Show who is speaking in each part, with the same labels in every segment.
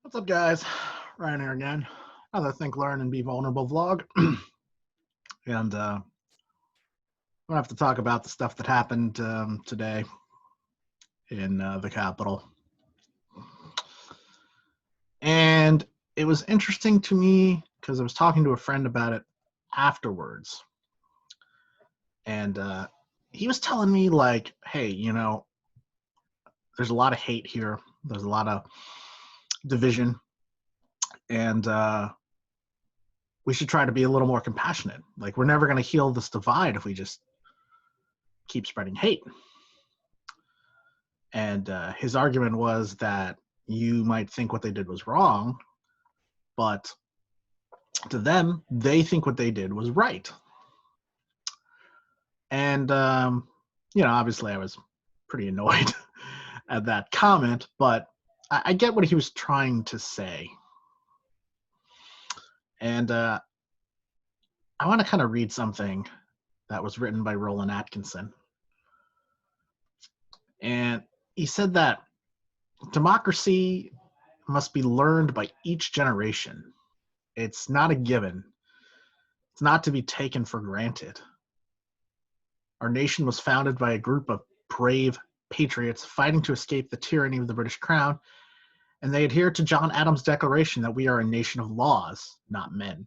Speaker 1: What's up, guys? Ryan here again. Another Think, Learn, and Be Vulnerable vlog. and we'll have to talk about the stuff that happened today in the Capitol. And it was interesting to me because I was talking to a friend about it afterwards. And he was telling me, like, hey, there's a lot of hate here, there's a lot of division, and we should try to be a little more compassionate. Like, we're never going to heal this divide if we just keep spreading hate. And his argument was that you might think what they did was wrong, but to them, they think what they did was right. And, obviously I was pretty annoyed at that comment, but I get what he was trying to say. And I want to kind of read something that was written by Roland Atkinson. And he said that democracy must be learned by each generation. It's not a given. It's not to be taken for granted. Our nation was founded by a group of brave patriots fighting to escape the tyranny of the British Crown, and they adhere to John Adams' declaration that we are a nation of laws, not men.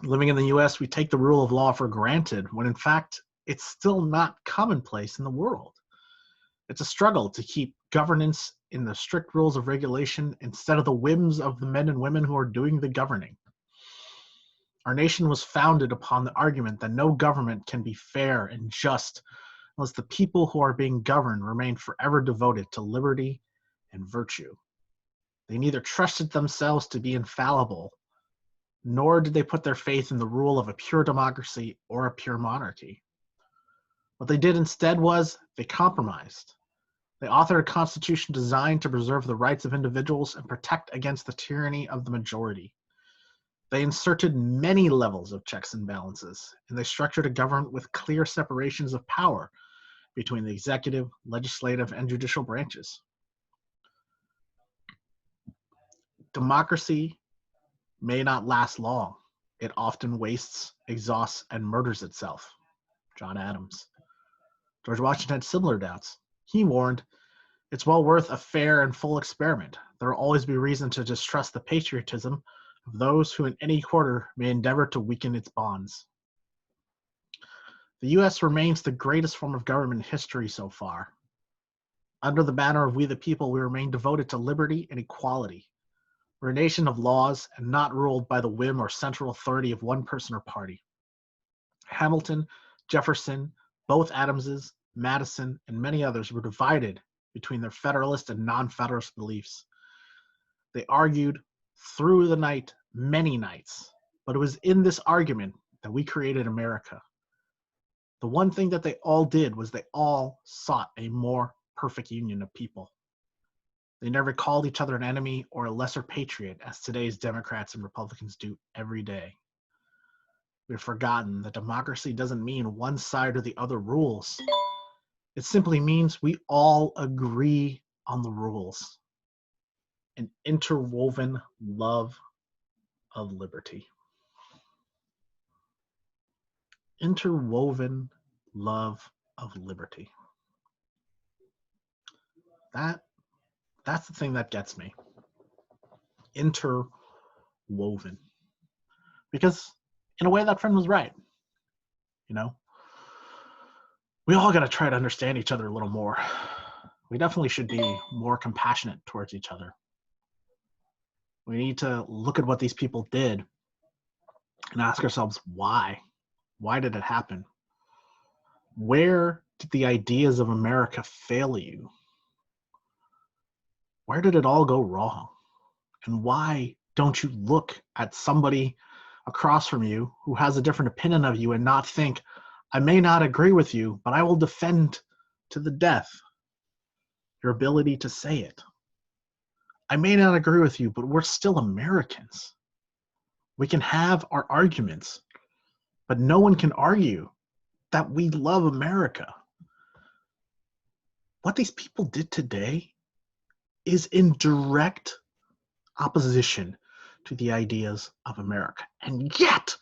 Speaker 1: Living in the US, we take the rule of law for granted, when in fact, it's still not commonplace in the world. It's a struggle to keep governance in the strict rules of regulation instead of the whims of the men and women who are doing the governing. Our nation was founded upon the argument that no government can be fair and just unless the people who are being governed remain forever devoted to liberty and virtue. They neither trusted themselves to be infallible, nor did they put their faith in the rule of a pure democracy or a pure monarchy. What they did instead was they compromised. They authored a constitution designed to preserve the rights of individuals and protect against the tyranny of the majority. They inserted many levels of checks and balances, and they structured a government with clear separations of power between the executive, legislative, and judicial branches. Democracy may not last long. It often wastes, exhausts, and murders itself. John Adams. George Washington had similar doubts. He warned, "It's well worth a fair and full experiment. There will always be reason to distrust the patriotism of those who in any quarter may endeavor to weaken its bonds." The U.S. remains the greatest form of government in history so far. Under the banner of We the People, we remain devoted to liberty and equality. We're a nation of laws and not ruled by the whim or central authority of one person or party. Hamilton, Jefferson, both Adamses, Madison, and many others were divided between their Federalist and non-Federalist beliefs. They argued through the night many nights, but it was in this argument that we created America. The one thing that they all did was they all sought a more perfect union of people. They never called each other an enemy or a lesser patriot, as today's Democrats and Republicans do every day. We've forgotten that democracy doesn't mean one side or the other rules. It simply means we all agree on the rules. An interwoven love of liberty. Interwoven love of liberty. That's the thing that gets me. Interwoven. Because in a way, that friend was right. We all got to try to understand each other a little more. We definitely should be more compassionate towards each other. We need to look at what these people did and ask ourselves why. Why did it happen? Where did the ideas of America fail you? Where did it all go wrong? And why don't you look at somebody across from you who has a different opinion of you and not think, I may not agree with you, but I will defend to the death your ability to say it. I may not agree with you, but we're still Americans. We can have our arguments, but no one can argue that we love America. What these people did today is in direct opposition to the ideas of America. And yet,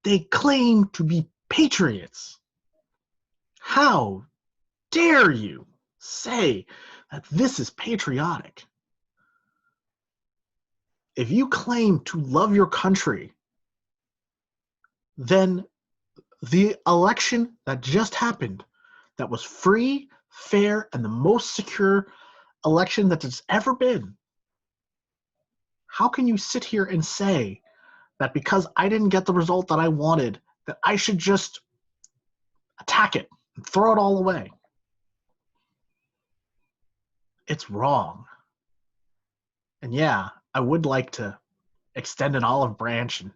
Speaker 1: they claim to be patriots. How dare you say that this is patriotic? If you claim to love your country, then the election that just happened, that was free, fair, and the most secure election that there's ever been, how can you sit here and say that because I didn't get the result that I wanted, that I should just attack it and throw it all away? It's wrong. And yeah, I would like to extend an olive branch and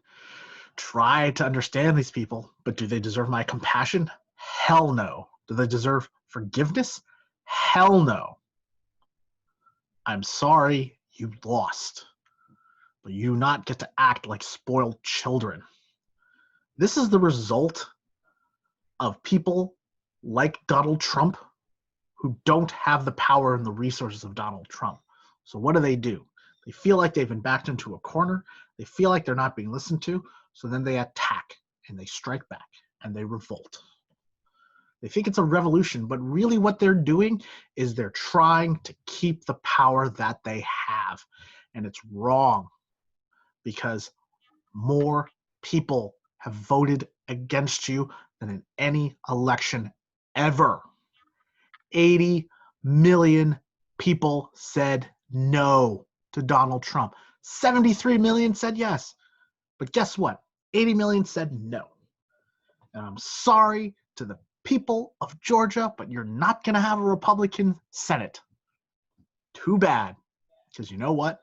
Speaker 1: try to understand these people, but do they deserve my compassion? Hell no. Do they deserve forgiveness? Hell no. I'm sorry you lost, but you do not get to act like spoiled children. This is the result of people like Donald Trump who don't have the power and the resources of Donald Trump. So what do? They feel like they've been backed into a corner. They feel like they're not being listened to. So then they attack and they strike back and they revolt. They think it's a revolution, but really what they're doing is they're trying to keep the power that they have. And it's wrong because more people have voted against you than in any election ever. 80 million people said no to Donald Trump. 73 million said yes. But guess what? 80 million said no. And I'm sorry to the people of Georgia, but you're not going to have a Republican Senate. Too bad. Because you know what?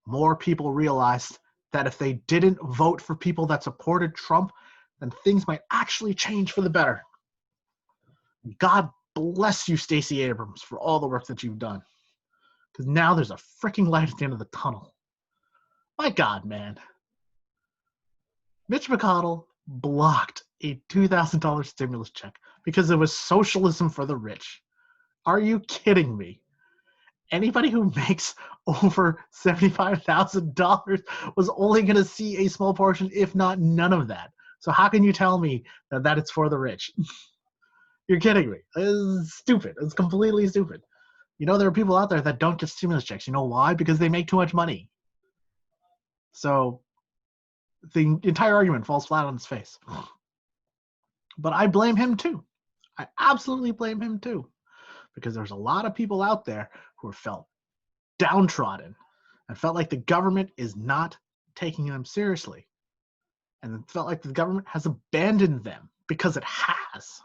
Speaker 1: More people realized that if they didn't vote for people that supported Trump, then things might actually change for the better. God bless you, Stacey Abrams, for all the work that you've done. Because now there's a freaking light at the end of the tunnel. My God, man. Mitch McConnell blocked a $2,000 stimulus check because it was socialism for the rich. Are you kidding me? Anybody who makes over $75,000 was only going to see a small portion, if not none of that. So how can you tell me that it's for the rich? You're kidding me. It's stupid. It's completely stupid. You know, there are people out there that don't get stimulus checks. You know why? Because they make too much money. So the entire argument falls flat on its face. But I blame him too. I absolutely blame him too. Because there's a lot of people out there who have felt downtrodden and felt like the government is not taking them seriously. And felt like the government has abandoned them, because it has.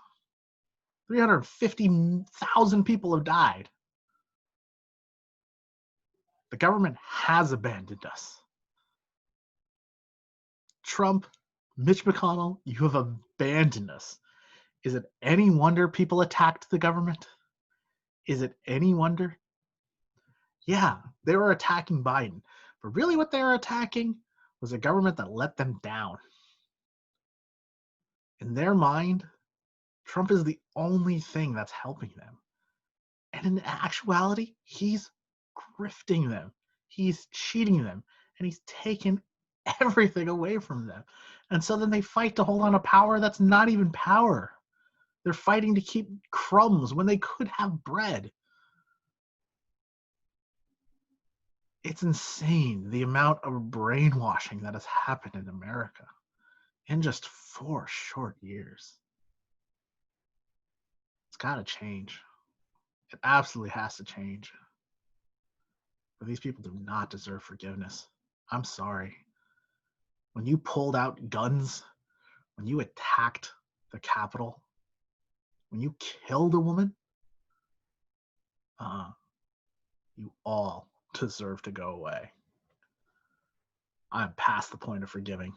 Speaker 1: 350,000 people have died. The government has abandoned us. Trump, Mitch McConnell, you have abandoned us. Is it any wonder people attacked the government? Is it any wonder? Yeah, they were attacking Biden. But really what they were attacking was a government that let them down. In their mind, Trump is the only thing that's helping them. And in actuality, he's grifting them. He's cheating them. And he's taken everything away from them. And so then they fight to hold on to power that's not even power. They're fighting to keep crumbs when they could have bread. It's insane the amount of brainwashing that has happened in America in just 4 short years. It's got to change. It absolutely has to change. But these people do not deserve forgiveness. I'm sorry. When you pulled out guns, when you attacked the Capitol, when you killed a woman, you all deserve to go away. I'm past the point of forgiving.